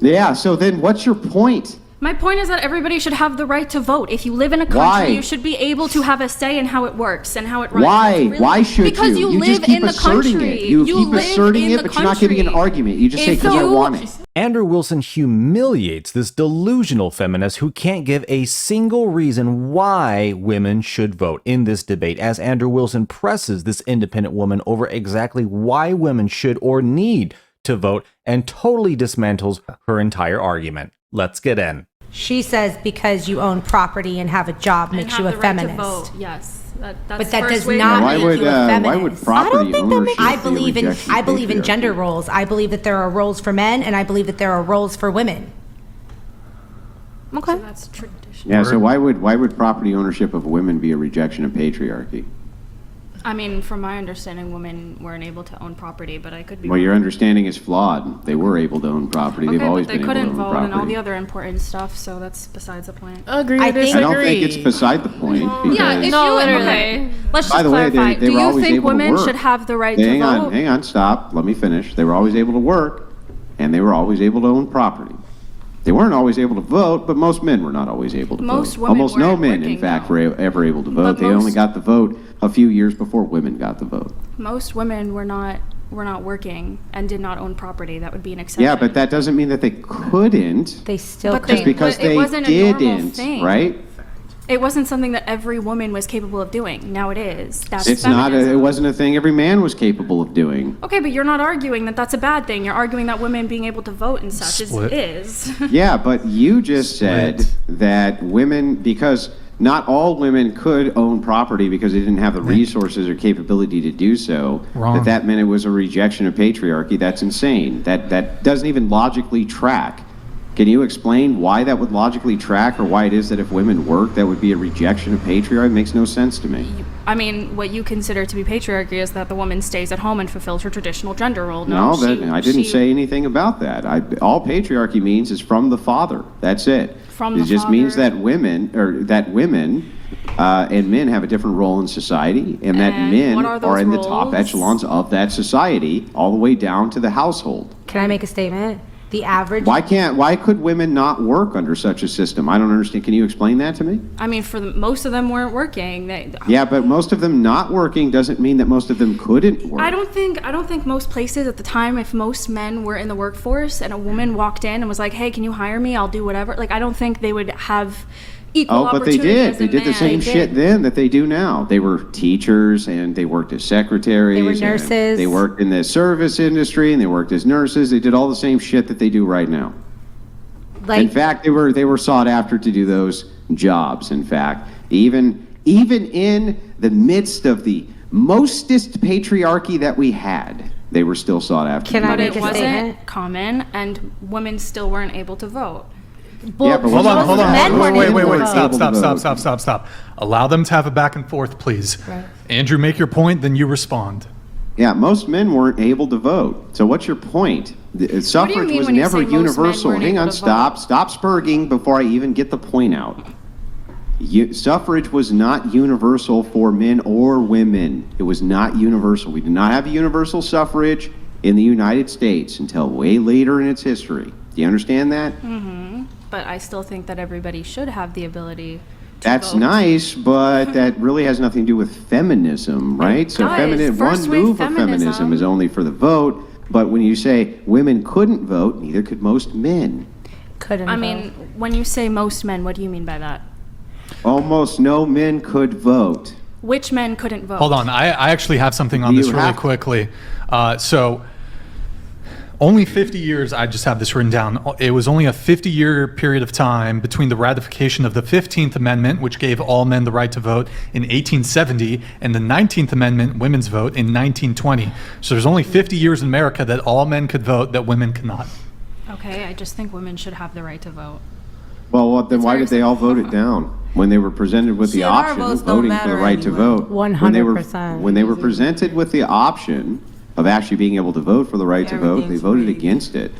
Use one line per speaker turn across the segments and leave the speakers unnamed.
Yeah, so then what's your point?
My point is that everybody should have the right to vote. If you live in a country, you should be able to have a say in how it works and how it runs.
Why? Why should you?
Because you live
just keep
in the
asserting
country.
it. You keep asserting it, but you're not giving an argument. You just say, because I want it.
Andrew Wilson humiliates this delusional feminist who can't give a single reason why women should vote in this debate, as Andrew Wilson presses this independent woman over exactly why women should or need to vote and totally dismantles her entire argument. Let's get in.
She says because you own property and have a job makes you a feminist.
Vote. Yes, that's
but that does not make you a feminist.
Why would property ownership
I believe in gender roles. I believe that there are roles for men, and I believe that there are roles for women.
Okay, so that's traditional.
Yeah. So why would property ownership of women be a rejection of patriarchy?
I mean, from my understanding, women weren't able to own property, but I could be
Well,
wrong.
your understanding is flawed. They were able to own property. They've always been able to own property.
But they couldn't vote and all the other important stuff, so that's besides the point.
Agree.
I don't think it's beside the point.
Yeah, if okay. Let's just clarify. Do you think women should have the right to vote?
Hang on, stop. Let me finish. They were always able to work, and they were always able to own property. They weren't always able to vote, but most men were not always able to vote.
Almost
no men, in fact, were ever able to vote. They only got the vote a few years before women got the vote.
Most women were not working and did not own property. That would be an exception.
Yeah, but that doesn't mean that they couldn't.
They still
But
couldn't.
Just because
but it
they
wasn't a normal
didn't,
thing.
right?
It wasn't something that every woman was capable of doing. Now it is. That's
It's
feminism.
not. It wasn't a thing every man was capable of doing.
Okay, but you're not arguing that that's a bad thing. You're arguing that women being able to vote and such is.
Yeah, but you just said that women, because not all women could own property because they didn't have the resources or capability to do so.
Wrong.
That meant it was a rejection of patriarchy. That's insane. That doesn't even logically track. Can you explain why that would logically track, or why it is that if women work, that would be a rejection of patriarchy? It makes no sense to me.
I mean, what you consider to be patriarchy is that the woman stays at home and fulfills her traditional gender role.
I didn't say anything about that. All patriarchy means is from the father. That's it. It just means that women and men have a different role in society, and that men are in the top echelons of that society, all the way down to the household.
Can I make a statement? The average.
Why could women not work under such a system? I don't understand. Can you explain that to me?
I mean, most of them weren't working.
Yeah, but most of them not working doesn't mean that most of them couldn't work.
I don't think most places at the time, if most men were in the workforce and a woman walked in and was like, "Hey, can you hire me? I'll do whatever." Like, I don't think they would have equal opportunity.
But they did. They did the same shit then that they do now. They were teachers, and they worked as secretaries.
They were nurses.
They worked in the service industry, and they worked as nurses. They did all the same shit that they do right now. In fact, they were sought after to do those jobs. In fact, even in the midst of the mostest patriarchy that we had, they were still sought after.
But it wasn't common, and women still weren't able to vote.
Yeah, but
hold on. Wait. Stop. Allow them to have a back and forth, please. Right. Andrew, make your point, then you respond.
Yeah, most men weren't able to vote. So what's your point? Suffrage was never universal. Hang on, stop spurging before I even get the point out. Suffrage was not universal for men or women. It was not universal. We did not have a universal suffrage in the United States until way later in its history. Do you understand that?
Mm-hmm. But I still think that everybody should have the ability to
That's
vote.
Nice, but that really has nothing to do with feminism, right? So one move of feminism is only for the vote, but when you say women couldn't vote, neither could most men.
I
mean, when you say most men, what do you mean by that?
Almost no men could vote.
Which men couldn't vote?
Hold on, I actually have something on this really quickly. So only 50 years, I just have this written down. It was only a 50-year period of time between the ratification of the 15th Amendment, which gave all men the right to vote in 1870, and the 19th Amendment, women's vote, in 1920. So there's only 50 years in America that all men could vote, that women could not.
Okay, I just think women should have the right to vote.
Well, then why did they all vote it down when they were presented with the option of voting for the right to vote?
100%.
When they were presented with the option of actually being able to vote for the right to vote, they voted against it.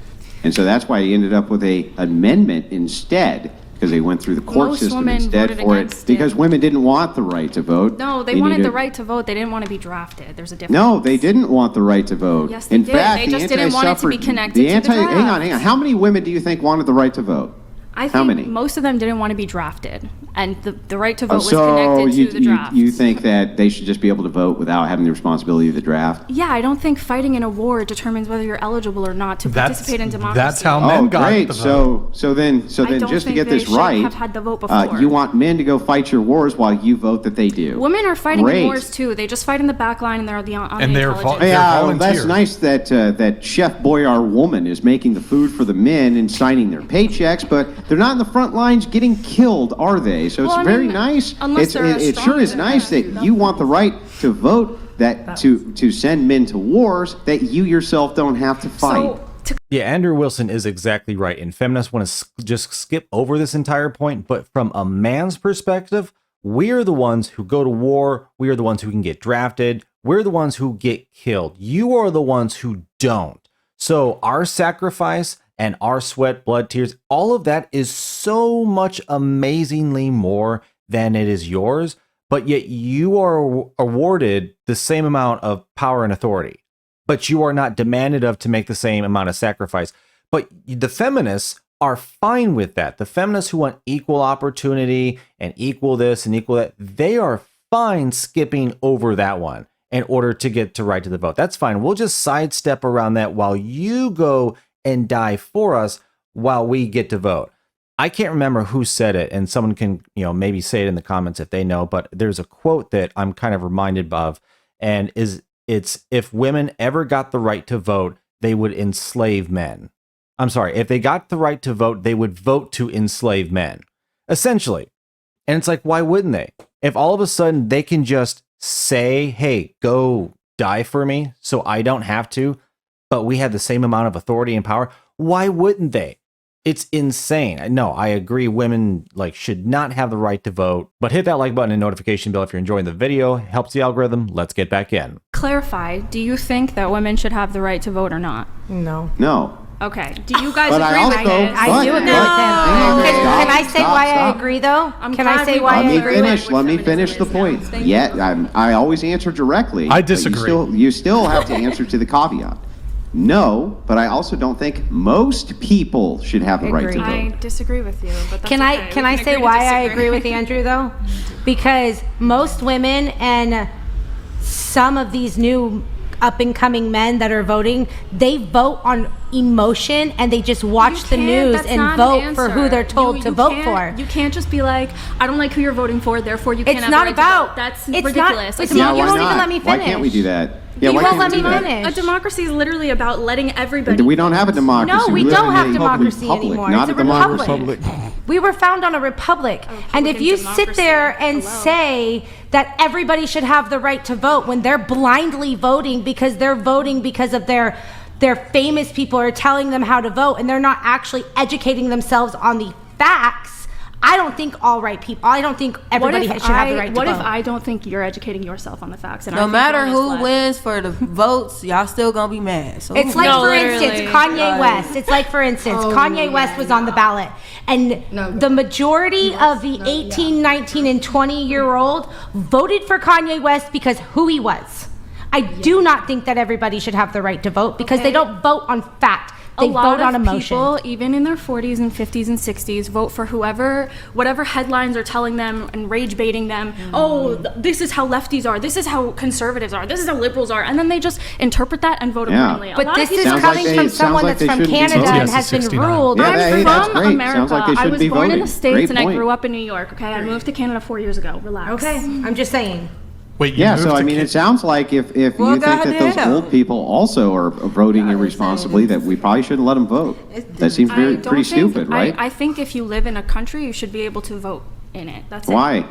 And so that's why he ended up with an amendment instead because they went through the court
Most
system
women
instead
voted
for it
against
because
it.
women didn't want the right to vote.
No, they wanted the right to vote. They didn't want to be drafted. There's a difference.
No, they didn't want the right to vote.
Yes, they
In
did.
fact,
They
the
just didn't want it to be
anti-suffrage-
connected to the
Hang on.
draft.
How many women do you think wanted the right to vote?
I think
How many?
most of them didn't want to be drafted, and the right to vote was
So
connected to the draft.
you think that they should just be able to vote without having the responsibility of the draft?
Yeah, I don't think fighting in a war determines whether you're eligible or not to participate in democracy.
That's how men
Oh,
got
great.
the vote.
So then,
I don't
just to
think
get
they
this
should
right,
have had the vote before.
you want men to go fight your wars while you vote that they do.
Women are fighting
Great.
in wars too. They just fight in the back line, and they're on the
And they're
intelligence.
They're
Yeah,
volunteers.
that's nice that that Chef Boyar woman is making the food for the men and signing their paychecks, but they're not in the front lines getting killed, are they? So it's
Well, I
very
mean,
nice.
unless they're
It
strong
sure is
enough
nice
to
that you want the right to vote, that to send men to wars that you yourself don't have to fight.
So, to
Yeah, Andrew Wilson is exactly right. And feminists want to just skip over this entire point. But from a man's perspective, we're the ones who go to war. We are the ones who can get drafted. We're the ones who get killed. You are the ones who don't. So our sacrifice and our sweat, blood, tears, all of that is so much amazingly more than it is yours. But yet you are awarded the same amount of power and authority. But you are not demanded of to make the same amount of sacrifice. But the feminists are fine with that. The feminists who want equal opportunity and equal this and equal that, they are fine skipping over that one in order to get to right to the vote. That's fine. We'll just sidestep around that while you go and die for us while we get to vote. I can't remember who said it, and someone can, maybe say it in the comments if they know, but there's a quote that I'm kind of reminded of, and it's if women ever got the right to vote, they would enslave men. I'm sorry, if they got the right to vote, they would vote to enslave men, essentially. And it's like, why wouldn't they? If all of a sudden they can just say, hey, go die for me so I don't have to, but we have the same amount of authority and power, why wouldn't they? It's insane. No, I agree. Women should not have the right to vote, but hit that like button and notification bell if you're enjoying the video. Helps the algorithm. Let's get back in.
clarify, do you think that women should have the right to vote or not?
No.
No.
Okay. Do you guys
But I
agree with
also-
it?
I do agree with
Hang on,
him.
stop,
Can I say
stop,
why I
stop.
agree, though?
I'm
Can I
glad
say
we
why I
Let me
agree
agree?
finish. Let me finish the point.
Thank
Yeah, I always answer directly.
I
but
disagree.
You still have to answer to the caveat. No, but I also don't think most people should have the right to
Agree.
vote.
I disagree with you, but that's
Can
okay.
I can
We
I say
agree to
why I
disagree.
agree with Andrew though? Because most women and some of these new up and coming men that are voting, they vote on emotion and they just watch the news
That's
and
not an
vote for who
answer.
they're told to vote
can't-
for.
You can't just be like, I don't like who you're voting for, therefore you can't
It's
have
not
the right to
about-
vote. That's
it's not-
ridiculous.
it's
A
not- you
democracy-
won't even let me
Why can't we
finish.
do that? Yeah,
You
why
won't
can't
let
we
me
do that?
finish.
A democracy is literally about letting everybody.
We don't have a democracy.
No, we
live
don't
in
have
a
democracy
republic,
anymore.
Not
It's
a
a
democracy.
We were found on a republic. And if you sit there and
Hello.
say that everybody should have the right to vote when they're blindly voting because they're voting because of their famous people are telling them how to vote and they're not actually educating themselves on the facts, I don't think I don't think everybody should have the right to
What
vote.
if I don't think you're educating yourself on the facts? And I
No
think
matter
you're
who
misled?
wins for the votes, y'all still gonna be mad. So
It's
who-
like,
No,
for
literally.
instance, Kanye West. It's like, for instance, Kanye West was on the ballot. And the majority of the 18, 19, and 20-year-old voted for Kanye West because who he was. I do not think that everybody should have the right to vote because they don't vote on fact. They
a lot
vote on
of
emotion.
people, even in their 40s and 50s and 60s, vote for whatever headlines are telling them and rage baiting them. Oh, this is how lefties are. This is how conservatives are. This is how liberals are. And then they just interpret that and vote
Yeah.
accordingly. A
But
lot
this
of
is
people-
Sounds like
coming
they-
from
sounds
someone
like
that's
they
from
shouldn't be
Canada
voting.
and
Yes,
has been
69.
ruled.
Yeah,
I'm
hey,
from
that's great.
America.
Sounds like they
I
shouldn't
was
be
born in
voting.
the States
Great
and I
point.
grew up in New York. Okay, I moved to Canada 4 years ago. Relax.
Okay, I'm just saying.
Wait, you
Yeah,
moved
so
to
I mean,
Ca-
it sounds like if you
Well,
think that those
goddamn.
old people also are voting irresponsibly, that we probably shouldn't let them vote. That seems
I
very,
don't
pretty
think-
stupid, right?
I think if you live in a country, you should be able to vote in it. That's
Why?
it.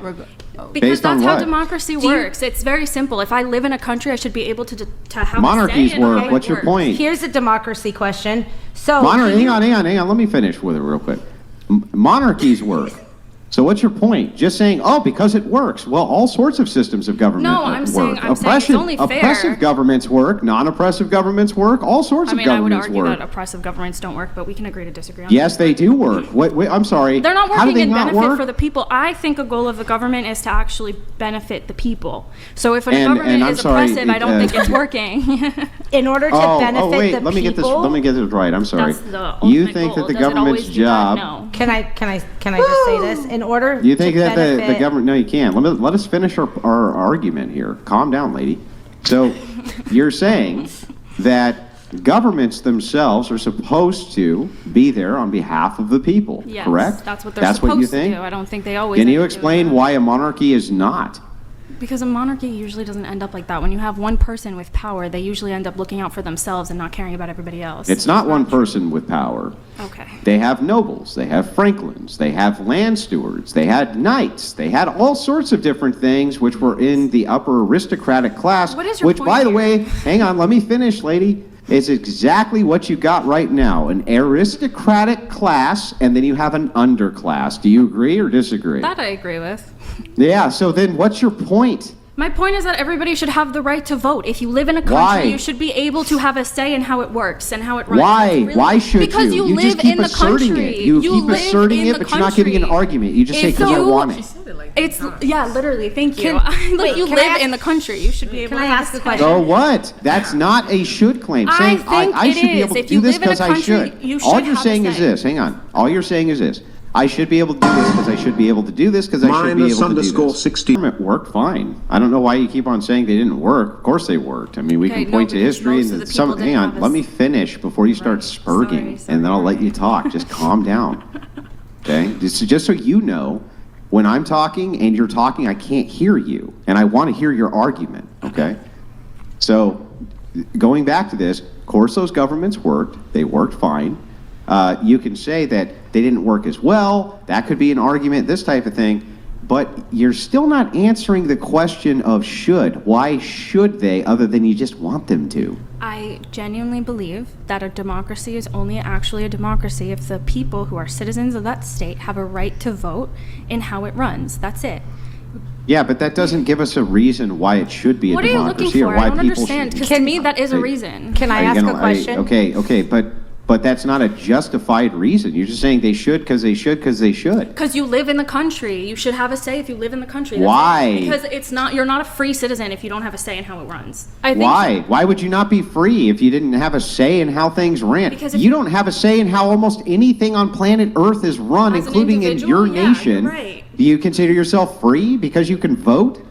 Because
Based on
that's how
what?
democracy works. It's very simple. If I live in a country, I should be able to have
Monarchies
a say in how
work.
it
What's your
works.
point?
Here's a democracy question. So
Hang on. Let me finish with it real quick. Monarchies work. So what's your point? Just saying, oh, because it works. Well, all sorts of systems of government
No,
work.
I'm saying it's only fair.
Oppressive governments work. Non-oppressive governments work. All sorts of governments work.
I would argue that oppressive governments don't work, but we can agree to disagree on
Yes, they do work. Wait, I'm sorry.
They're not
How do
working
they
in
not
benefit
work?
for the people. I think a goal of the government is to actually benefit the people. So if a
And
government
I'm
is
sorry,
oppressive, I don't think it's working.
In order to benefit
wait,
the
let me get this.
people.
Let me get this right. I'm sorry.
That's the
You
ultimate
think
goal.
that the
Does it
government's
always do that?
job?
No.
Can I just say this? In order
You think
to
that the
benefit,
government? No, you can't. Let us finish our argument here. Calm down, lady. So, you're saying that governments themselves are supposed to be there on behalf of the people,
Yes,
correct?
that's what they're supposed
you
to
think?
do. I don't think they always.
Can
end
you
up doing
explain
that.
why a monarchy is not?
Because a monarchy usually doesn't end up like that. When you have one person with power, they usually end up looking out for themselves and not caring about everybody else.
It's not one person with power.
Okay.
They have nobles, they have franklins, they have land stewards, they had knights, they had all sorts of different things which were in the upper aristocratic class.
What is your
which,
point
by the
here?
way, hang on, let me finish, lady. It's exactly what you got right now, an aristocratic class, and then you have an underclass. Do you agree or disagree?
That I agree with.
Yeah, so then what's your point?
My point is that everybody should have the right to vote. If you live in a country,
Why?
you should be able to have a say in how it works and how it runs.
Why?
It's really-
Why should
because
you?
you
just
live
keep
in the
asserting
country.
it. You keep
live
asserting
in
it,
the
but you're not giving an
country.
argument. You just say,
If
because I
you-
want it.
It's yeah, literally. Thank you.
Can-
Like
wait,
you
can I
live
ask-
in the country. You should be able.
Can
to
I
have
ask a
say.
question?
So what? That's not a should claim.
I
Saying
think
I
it
should be
is.
able to
If
do
you
this
live in a
because I
country,
should.
you
All
should
you're
have a
saying is
say.
this. Hang on. All you're saying is this. I should be able to do this because I should be able to do this because I should be able to do this.
60.
Government worked fine. I don't know why you keep on saying they didn't work. Of course they worked. I mean, we
Okay,
can
no,
point to
because
history
most of
and
the
some.
people
Hang
didn't
on.
have a
Let me
s-
finish before you start spurging,
Sorry,
and then I'll let you talk. Just calm down. Okay. Just so you know, when I'm talking and you're talking, I can't hear you, and I want to hear your argument. Okay. So, going back to this, of course those governments worked. They worked fine. You can say that they didn't work as well. That could be an argument, this type of thing. But you're still not answering the question of should. Why should they, other than you just want them to?
I genuinely believe that a democracy is only actually a democracy if the people who are citizens of that state have a right to vote in how it runs. That's it.
Yeah, but that doesn't give us a reason why it should be a
What are you
democracy
looking
or
for?
why
I don't
people
understand.
should.
Because to me, that is a reason.
Can I ask a question?
Okay, but that's not a justified reason. You're just saying they should because they should because they should.
Because you live in the country. You should have a say if you live in the country. That's
Why?
it. Because it's not. You're not a free citizen if you don't have a say in how it runs. I think
Why? Why would you not be free if you didn't have a say in how things ran?
Because if
you don't have a say in how almost anything on planet Earth is run,
As an
including in your
individual, yeah,
nation.
you're right.
Do you consider yourself free because you can vote?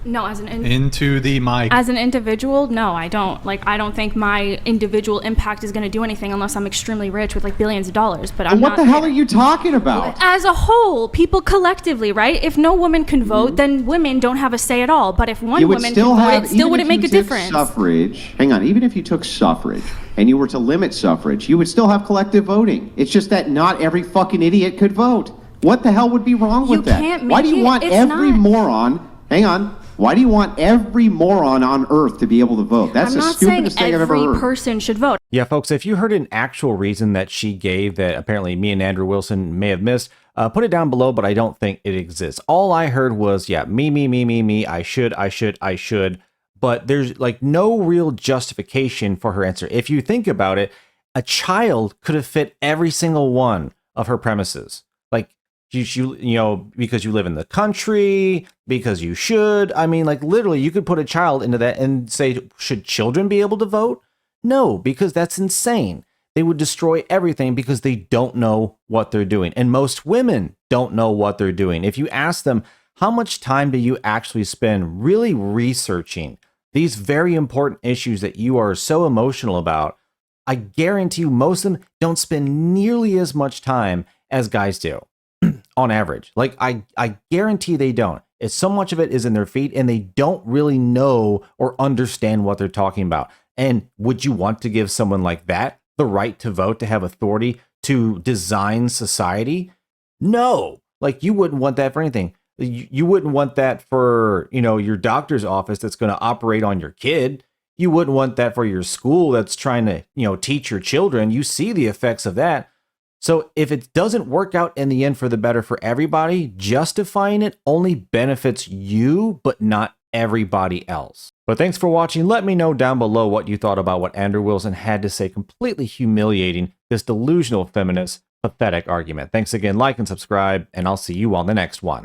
No, as an
Into the mic.
as an individual, no, I don't. Like, I don't think my individual impact is going to do anything unless I'm extremely rich with like billions of dollars. But I'm
And what
not
the hell
there.
are you talking about?
As a whole, people collectively, right? If no woman can vote, then women don't have a say at all. But if one
You would
woman
still
can vote,
have,
it still
even
wouldn't
if
make
you
a
took
difference.
Suffrage, hang on, even if you took suffrage and you were to limit suffrage, you would still have collective voting. It's just that not every fucking idiot could vote. What the hell would be wrong with
You
that?
can't
Why do
make
you
it-
want
it's
every
not.
moron, hang on, why do you want every moron on earth to be able to vote? That's
I'm
the
not saying
stupidest thing I've ever
every
heard.
person should vote.
Yeah, folks, if you heard an actual reason that she gave that apparently me and Andrew Wilson may have missed, put it down below, but I don't think it exists. All I heard was, yeah, me, I should. But there's like no real justification for her answer. If you think about it, a child could have fit every single one of her premises. Like, you know, because you live in the country, because you should. I mean, like literally, you could put a child into that and say, should children be able to vote? No, because that's insane. They would destroy everything because they don't know what they're doing. And most women don't know what they're doing. If you ask them, how much time do you actually spend really researching these very important issues that you are so emotional about? I guarantee you most of them don't spend nearly as much time as guys do. On average. Like I guarantee they don't. It's so much of it is in their feet and they don't really know or understand what they're talking about. And would you want to give someone like that the right to vote, to have authority to design society? No. Like you wouldn't want that for anything. You wouldn't want that for, you know, your doctor's office that's going to operate on your kid. You wouldn't want that for your school that's trying to, you know, teach your children. You see the effects of that. So if it doesn't work out in the end for the better for everybody, justifying it only benefits you, but not everybody else. But thanks for watching. Let me know down below what you thought about what Andrew Wilson had to say, completely humiliating this delusional feminist pathetic argument. Thanks again, like and subscribe, and I'll see you on the next one.